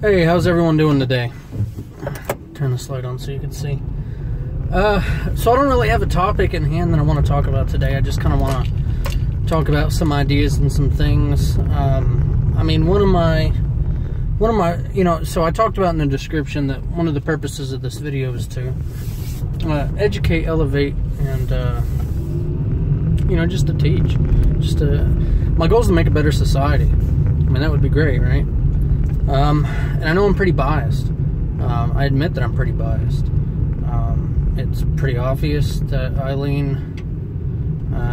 Hey, how's everyone doing today? Turn this light on so you can see. So I don't really have a topic in hand that I want to talk about today. I just kind of want to talk about some ideas and some things. I mean, one of my, so I talked about in the description that one of the purposes of this video is to educate, elevate, and just to teach. My goal is to make a better society. I mean, that would be great, right? And I know I'm pretty biased. I admit that I'm pretty biased. It's pretty obvious that I lean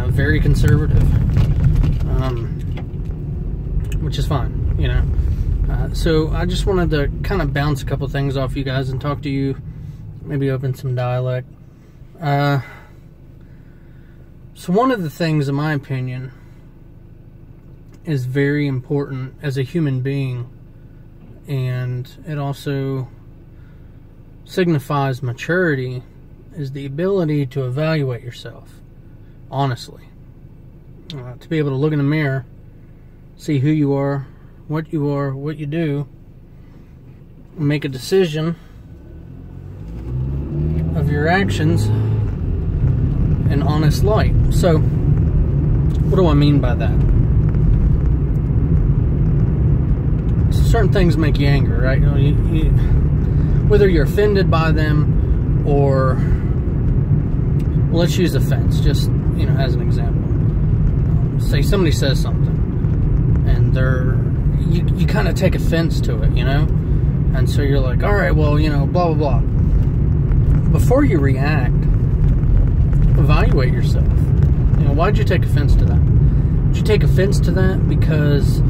very conservative, which is fine, you know. So I just wanted to kind of bounce a couple things off you guys and talk to you, maybe open some dialect. So one of the things, in my opinion, is very important as a human being, and it also signifies maturity, is the ability to evaluate yourself honestly. To be able to look in the mirror, see who you are, what you do, make a decision of your actions in honest light. So, what do I mean by that? Certain things make you angry, right? Whether you're offended by them or, well, let's use offense, just, as an example. Say somebody says something and you kind of take offense to it, and so you're like, all right, well, blah, blah, blah. Before you react, evaluate yourself. Why'd you take offense to that? Did you take offense to that because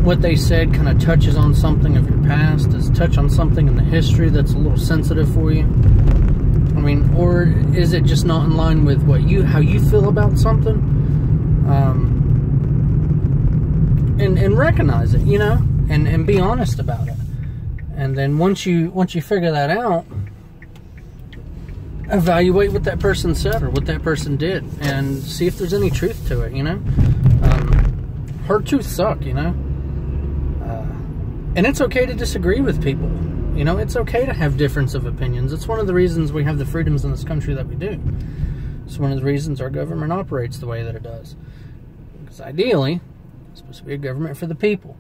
what they said kind of touches on something of your past, does touch on something in the history that's a little sensitive for you? I mean, or is it just not in line with how you feel about something? And recognize it, and be honest about it. And then once you figure that out, evaluate what that person said or what that person did, and see if there's any truth to it. Hard truths suck, and it's okay to disagree with people. It's okay to have difference of opinions. It's one of the reasons we have the freedoms in this country that we do. It's one of the reasons our government operates the way that it does. Because ideally, it's supposed to be a government for the people.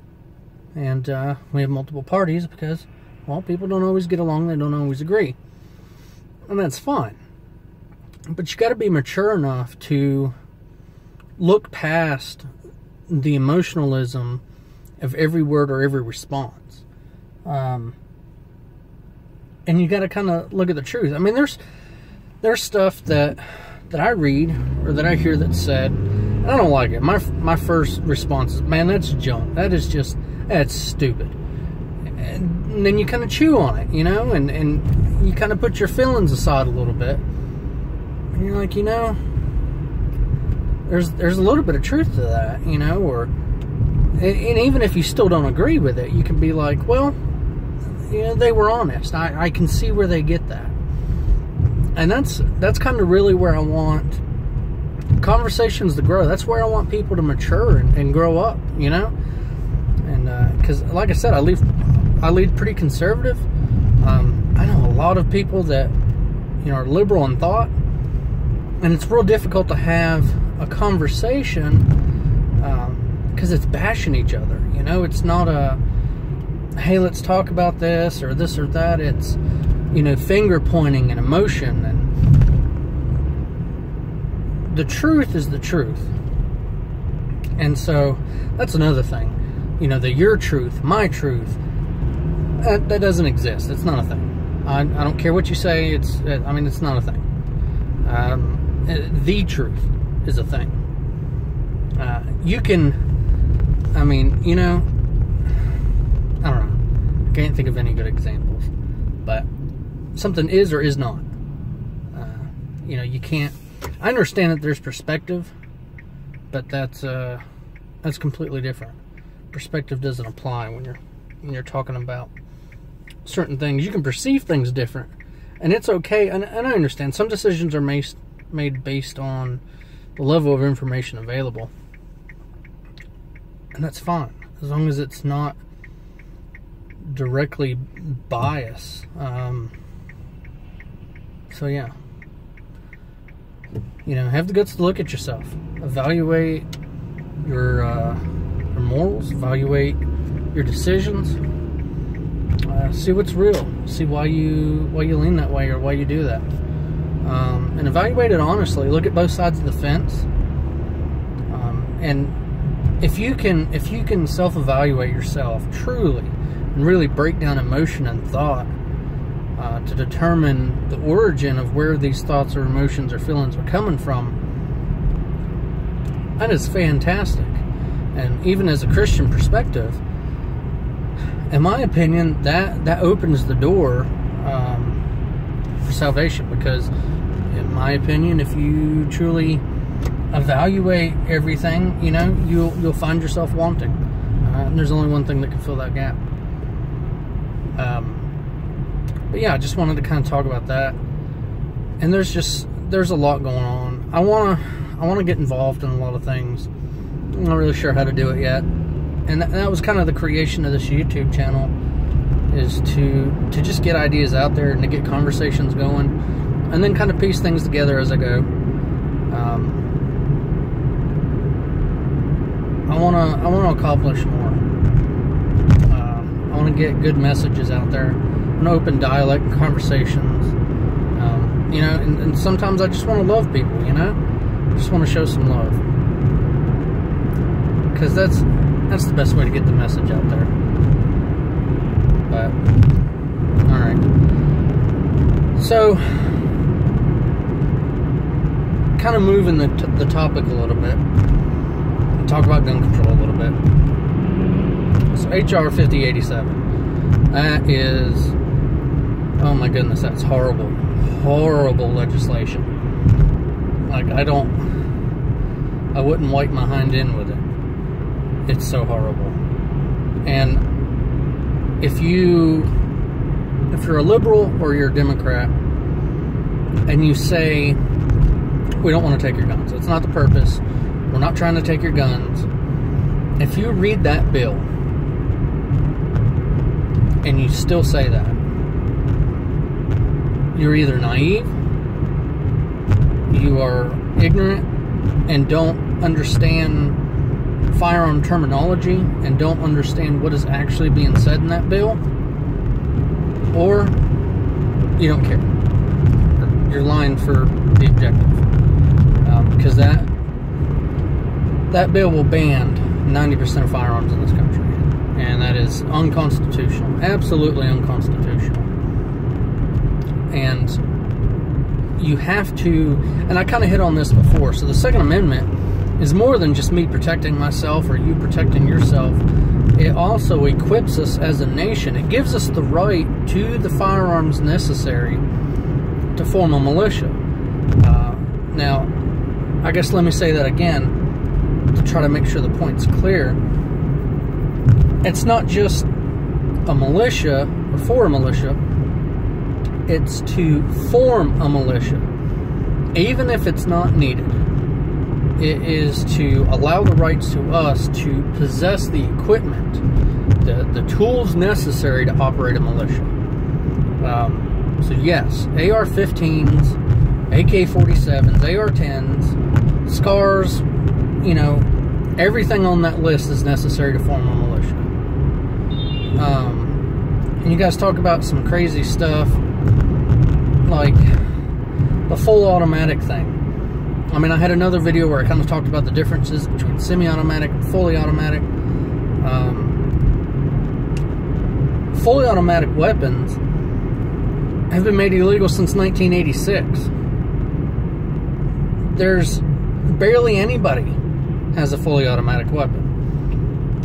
And we have multiple parties because, well, people don't always get along. They don't always agree. And that's fine. But you got to be mature enough to look past the emotionalism of every word or every response. And you got to kind of look at the truth. I mean, there's stuff that I read or that I hear that's said, and I don't like it. My first response is, man, that's junk. That's stupid. And then you kind of chew on it, and you kind of put your feelings aside a little bit. And you're like, there's a little bit of truth to that, and even if you still don't agree with it, you can be like, well, they were honest. I can see where they get that. And that's kind of really where I want conversations to grow. That's where I want people to mature and grow up, And because, like I said, I lead pretty conservative. I know a lot of people that are liberal in thought, and it's real difficult to have a conversation because it's bashing each other. It's not a, hey, let's talk about this or that. It's, finger pointing and emotion. And the truth is the truth. And so that's another thing. The your truth, my truth, that doesn't exist. It's not a thing. I don't care what you say. It's not a thing. The truth is a thing. You can, I don't know. I can't think of any good examples. But something is or is not. You can't. I understand that there's perspective, but that's completely different. Perspective doesn't apply when you're talking about certain things. You can perceive things different, and it's okay. And I understand some decisions are made based on the level of information available, and that's fine as long as it's not directly bias. So yeah, you know, have the guts to look at yourself, evaluate your morals, evaluate your decisions, see what's real, see why you lean that way or why you do that, and evaluate it honestly. Look at both sides of the fence, and if you can self-evaluate yourself truly and really break down emotion and thought to determine the origin of where these thoughts or emotions or feelings are coming from, that is fantastic. And even as a Christian perspective, in my opinion, that opens the door for salvation, because in my opinion, if you truly evaluate everything, you know, you'll find yourself wanting, and there's only one thing that can fill that gap. But yeah, I just wanted to kind of talk about that. And there's a lot going on. I wanna get involved in a lot of things. I'm not really sure how to do it yet. And that was kind of the creation of this YouTube channel, is to just get ideas out there and to get conversations going, and then kind of piece things together as I go. I wanna accomplish more. I want to get good messages out there, an open dialect conversations. You know, and sometimes I just want to love people. You know, I just want to show some love, because that's the best way to get the message out there. But all right, so kind of moving the topic a little bit, talk about gun control a little bit. So HR 5087, that is, oh my goodness, that's horrible, horrible legislation. Like, I wouldn't wipe my hind end with it. It's so horrible. And if you're a liberal or you're a Democrat and you say, we don't want to take your guns, that's not the purpose, we're not trying to take your guns, if you read that bill and you still say that, you're either naive, you are ignorant and don't understand firearm terminology and don't understand what is actually being said in that bill, or you don't care. You're lying for the objective, because that bill will ban 90% of firearms in this country, and that is unconstitutional, absolutely unconstitutional. And you have to, and I kind of hit on this before, so the Second Amendment is more than just me protecting myself or you protecting yourself. It also equips us as a nation. It gives us the right to the firearms necessary to form a militia. Now, I guess let me say that again to try to make sure the point's clear. It's not just a militia or for a militia. It's to form a militia, even if it's not needed. It is to allow the rights to us to possess the equipment, the tools necessary to operate a militia. So yes, AR-15s, AK-47s, AR-10s, SCARs, you know, everything on that list is necessary to form a militia. And you guys talk about some crazy stuff, like the full automatic thing. I mean, I had another video where I kind of talked about the differences between semi-automatic and fully automatic. Fully automatic weapons have been made illegal since 1986. There's barely anybody has a fully automatic weapon.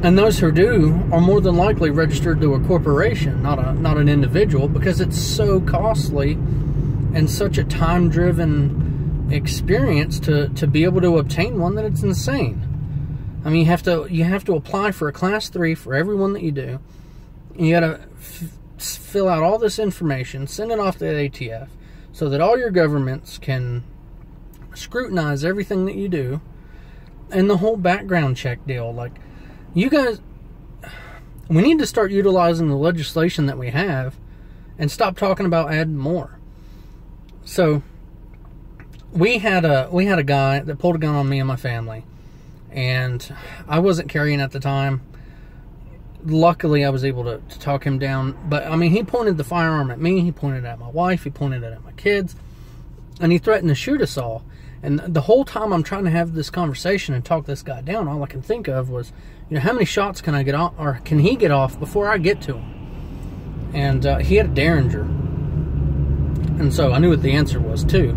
And those who do are more than likely registered to a corporation, not an individual, because it's so costly and such a time-driven experience to be able to obtain one that it's insane. I mean, you have to apply for a Class 3 for every one that you do. You got to fill out all this information, send it off to the ATF, so that all your governments can scrutinize everything that you do, and the whole background check deal. Like, you guys, We need to start utilizing the legislation that we have and stop talking about adding more. So we had a guy that pulled a gun on me and my family, and I wasn't carrying at the time. Luckily, I was able to talk him down. But, I mean, he pointed the firearm at me. He pointed it at my wife. He pointed it at my kids. And he threatened to shoot us all. And the whole time I'm trying to have this conversation and talk this guy down, all I can think of was, how many shots can I get off, or can he get off before I get to him? And he had a Derringer. And so I knew what the answer was, too.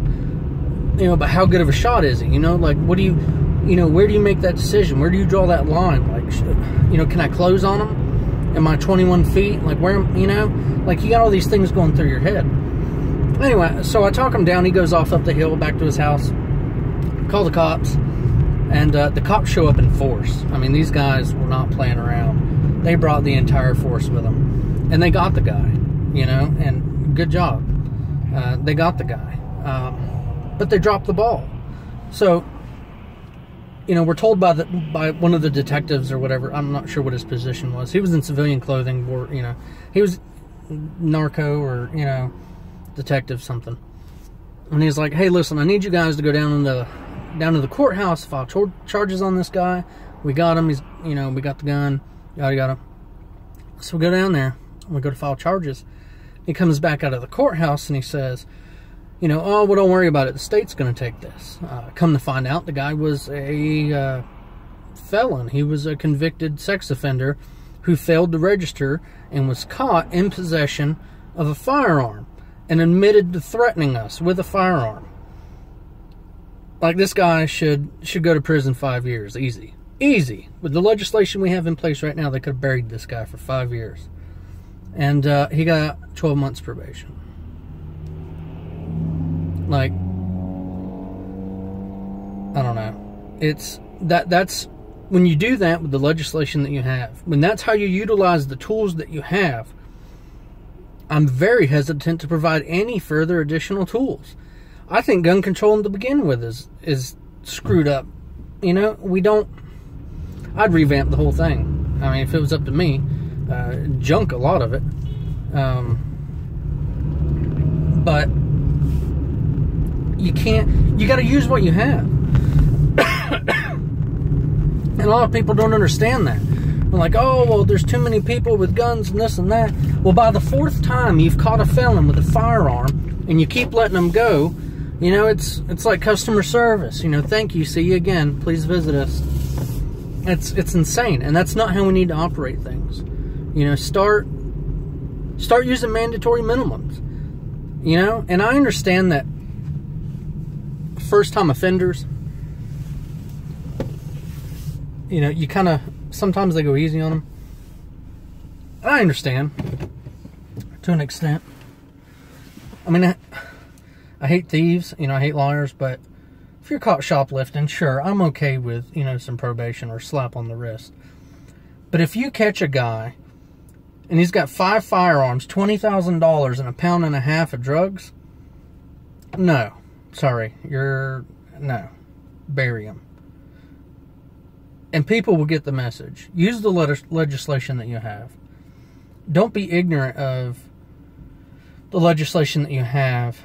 But how good of a shot is he? Like, what do you... where do you make that decision? Where do you draw that line? Like, can I close on him? Am I 21 feet? Like, where, like, you got all these things going through your head. Anyway, so I talk him down. He goes off up the hill back to his house. Call the cops. And the cops show up in force. I mean, these guys were not playing around. They brought the entire force with them. And they got the guy, and good job. They got the guy. But they dropped the ball. So... we're told by one of the detectives or whatever. I'm not sure what his position was. He was in civilian clothing, or he was narco or detective something. And he's like, "Hey, listen, I need you guys to go down to the courthouse, file charges on this guy. We got him. He's we got the gun. Yada yada." So we go down there. And we go to file charges. He comes back out of the courthouse and he says, "Oh, well, don't worry about it. The state's going to take this." Come to find out, the guy was a felon. He was a convicted sex offender who failed to register and was caught in possession of a firearm and admitted to threatening us with a firearm. Like, this guy should go to prison 5 years. Easy. Easy. With the legislation we have in place right now, they could have buried this guy for 5 years. And he got 12 months probation. Like, I don't know. It's that's when you do that with the legislation that you have, when that's how you utilize the tools that you have, I'm very hesitant to provide any further additional tools. I think gun control to begin with is screwed up. We don't... I'd revamp the whole thing. I mean, if it was up to me, junk a lot of it. But you can't... You got to use what you have. And a lot of people don't understand that. They're like, "Oh, well, there's too many people with guns and this and that." Well, by the fourth time you've caught a felon with a firearm and you keep letting them go, it's like customer service. "Thank you, see you again, please visit us." It's insane, and that's not how we need to operate things. Start using mandatory minimums. And I understand that first-time offenders, you kind of, sometimes they go easy on them. I understand, to an extent. I mean, I hate thieves, I hate liars, but if you're caught shoplifting, sure, I'm okay with, some probation or slap on the wrist. But if you catch a guy, and he's got 5 firearms, $20,000, and a pound and a half of drugs, no. Sorry, no. Bury him. And people will get the message. Use the legislation that you have. Don't be ignorant of the legislation that you have,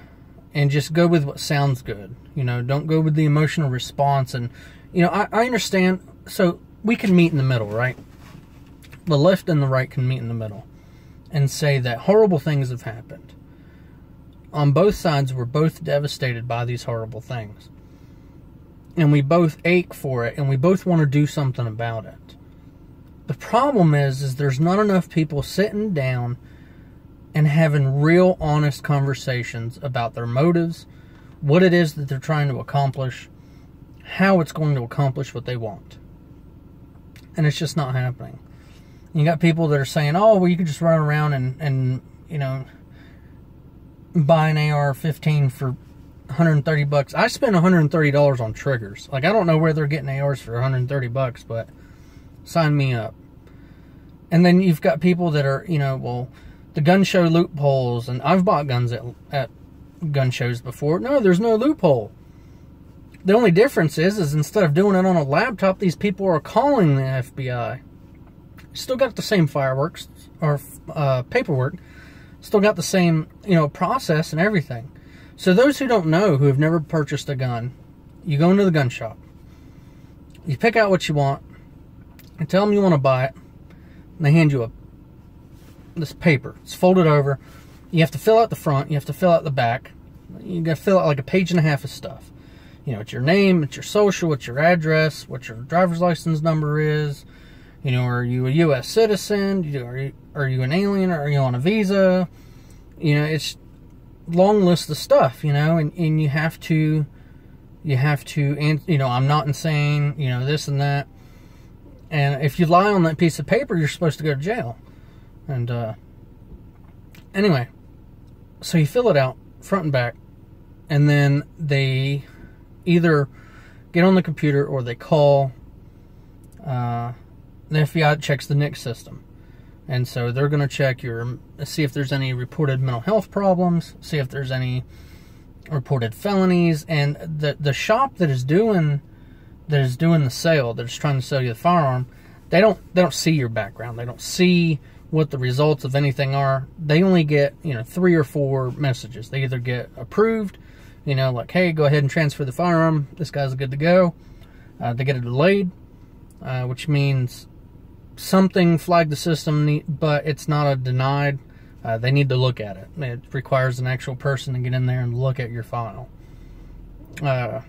and just go with what sounds good. Don't go with the emotional response. And, I understand. So we can meet in the middle, right? The left and the right can meet in the middle and say that horrible things have happened. On both sides, we're both devastated by these horrible things. And we both ache for it, and we both want to do something about it. The problem is there's not enough people sitting down and having real, honest conversations about their motives, what it is that they're trying to accomplish, how it's going to accomplish what they want. And it's just not happening. You got people that are saying, "Oh, well, you can just run around and buy an AR-15 for $130. I spent $130 on triggers. Like, I don't know where they're getting ARs for $130, but sign me up. And then you've got people that are, well, the gun show loopholes, and I've bought guns at gun shows before. No, there's no loophole. The only difference is instead of doing it on a laptop, these people are calling the FBI Still got the same fireworks or paperwork. Still got the same, you know, process and everything. So those who don't know, who have never purchased a gun, you go into the gun shop. You pick out what you want. And tell them you want to buy it. And they hand you this paper. It's folded over. You have to fill out the front. You have to fill out the back. You got to fill out like a page and a half of stuff. You know, it's your name, it's your social, it's your address, what your driver's license number is. You know, are you a U.S. citizen? Are you an alien? Are you on a visa? You know, it's long list of stuff, you know, and you have to, you know, I'm not insane, you know, this and that. And if you lie on that piece of paper, you're supposed to go to jail. And, anyway, so you fill it out, front and back, and then they either get on the computer or they call, the FBI checks the NICS system. And so they're going to check see if there's any reported mental health problems, see if there's any reported felonies, and the shop that is doing the sale, that's trying to sell you the firearm, they don't see your background. They don't see what the results of anything are. They only get, you know, 3 or 4 messages. They either get approved, you know, like, hey, go ahead and transfer the firearm. This guy's good to go. They get it delayed, which means something flagged the system, but it's not a denied. They need to look at it. It requires an actual person to get in there and look at your file. And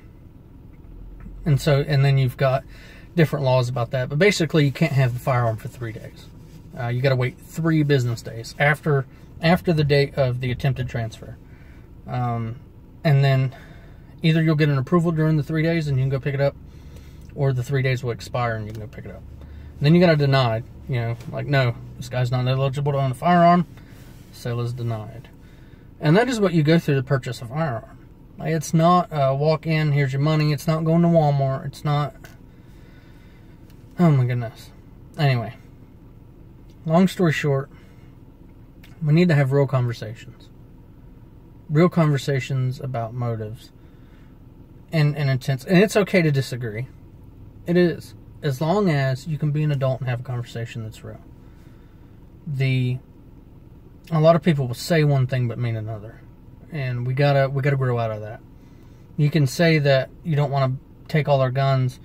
then you've got different laws about that. But basically, you can't have the firearm for 3 days. You got to wait 3 business days after the date of the attempted transfer. And then either you'll get an approval during the 3 days and you can go pick it up, or the 3 days will expire and you can go pick it up. And then you got to deny, you know, like, no, this guy's not eligible to own a firearm. Sale is denied. And that is what you go through to purchase a firearm. Like, it's not walk in, here's your money. It's not going to Walmart. It's not. Oh my goodness. Anyway, long story short, we need to have real conversations. Real conversations about motives and intents. And it's okay to disagree. It is. As long as you can be an adult and have a conversation that's real. A lot of people will say one thing but mean another. And we gotta grow out of that. You can say that you don't want to take all our guns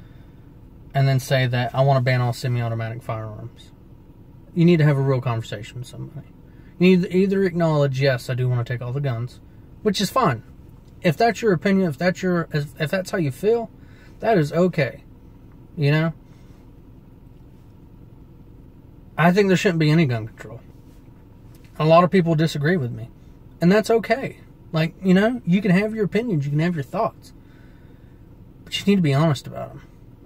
and then say that I want to ban all semi-automatic firearms. You need to have a real conversation with somebody. You need to either acknowledge, yes, I do want to take all the guns, which is fine. If that's your opinion, if that's how you feel, that is okay. You know? I think there shouldn't be any gun control. A lot of people disagree with me. And that's okay. Like, you know, you can have your opinions, you can have your thoughts. But you need to be honest about them.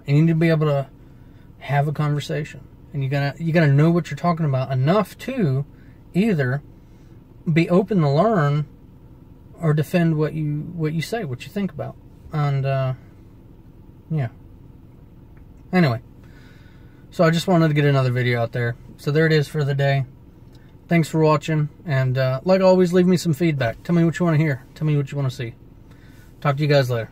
And you need to be able to have a conversation. And you gotta know what you're talking about enough to either be open to learn or defend what you say, what you think about. And yeah. Anyway. So I just wanted to get another video out there. So there it is for the day. Thanks for watching. And like always, leave me some feedback. Tell me what you want to hear. Tell me what you want to see. Talk to you guys later.